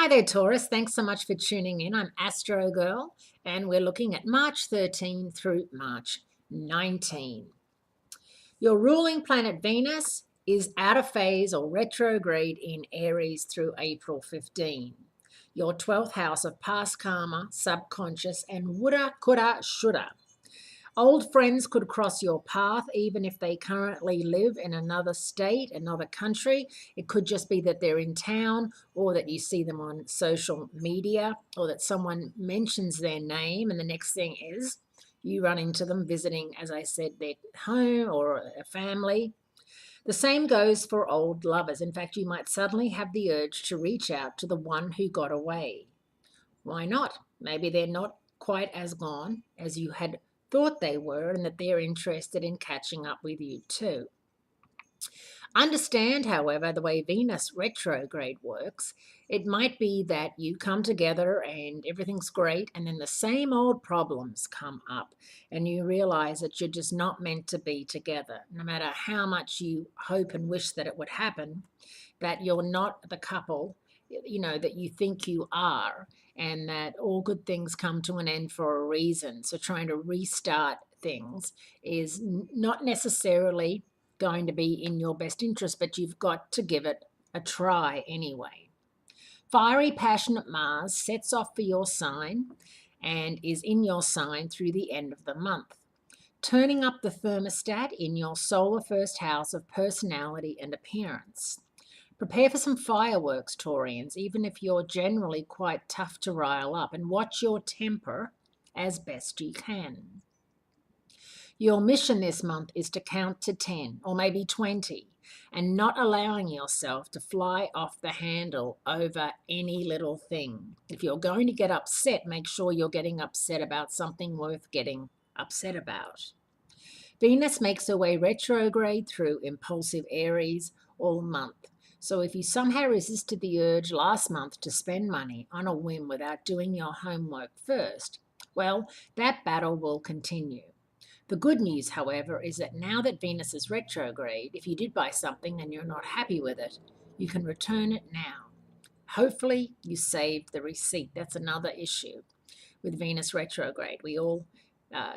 Hi there, Taurus. Thanks so much for tuning in. I'm Astrogirl, and we're looking at March 13 through March 19. Your ruling planet Venus is out of phase or retrograde in Aries through April 15. Your 12th house of past karma, subconscious, and woulda, coulda, shoulda. Old friends could cross your path even if they currently live in another state, another country. It could just be that they're in town or that you see them on social media or that someone mentions their name and the next thing is you run into them visiting, as I said, their home or a family. The same goes for old lovers. In fact, you might suddenly have the urge to reach out to the one who got away. Why not? Maybe they're not quite as gone as you had thought they were and that they're interested in catching up with you too. Understand, however, the way Venus retrograde works. It might be that you come together and everything's great, and then the same old problems come up, and you realize that you're just not meant to be together. No matter how much you hope and wish that it would happen, that you're not the couple, that you think you are, and that all good things come to an end for a reason. So trying to restart things is not necessarily going to be in your best interest, but you've got to give it a try anyway. Fiery, passionate Mars sets off for your sign and is in your sign through the end of the month, turning up the thermostat in your solar first house of personality and appearance. Prepare for some fireworks, Taurians, even if you're generally quite tough to rile up, and watch your temper as best you can. Your mission this month is to count to 10 or maybe 20 and not allowing yourself to fly off the handle over any little thing. If you're going to get upset, make sure you're getting upset about something worth getting upset about. Venus makes her way retrograde through impulsive Aries all month. So if you somehow resisted the urge last month to spend money on a whim without doing your homework first, well, that battle will continue. The good news, however, is that now that Venus is retrograde, if you did buy something and you're not happy with it, you can return it now. Hopefully, you saved the receipt. That's another issue with Venus retrograde. We all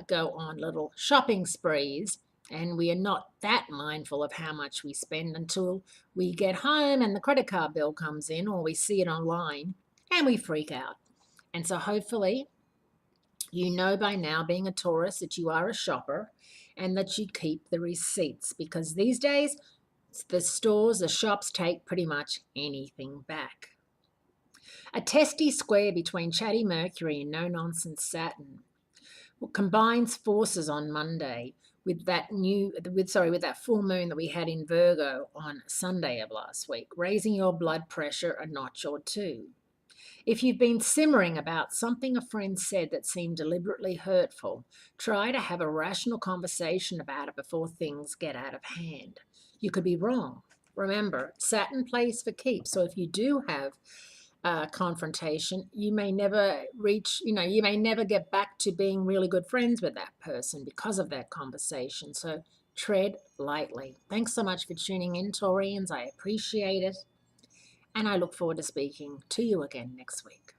go on little shopping sprees, and we are not that mindful of how much we spend until we get home and the credit card bill comes in or we see it online and we freak out. And so hopefully you know by now, being a Taurus, that you are a shopper and that you keep the receipts, because these days the stores, the shops take pretty much anything back. A testy square between chatty Mercury and no-nonsense Saturn combines forces on Monday with that full moon that we had in Virgo on Sunday of last week, raising your blood pressure a notch or two. If you've been simmering about something a friend said that seemed deliberately hurtful, try to have a rational conversation about it before things get out of hand. You could be wrong. Remember, Saturn plays for keeps, so if you do have confrontation, you may never you may never get back to being really good friends with that person because of that conversation. So tread lightly. Thanks so much for tuning in, Taurians. I appreciate it. And I look forward to speaking to you again next week.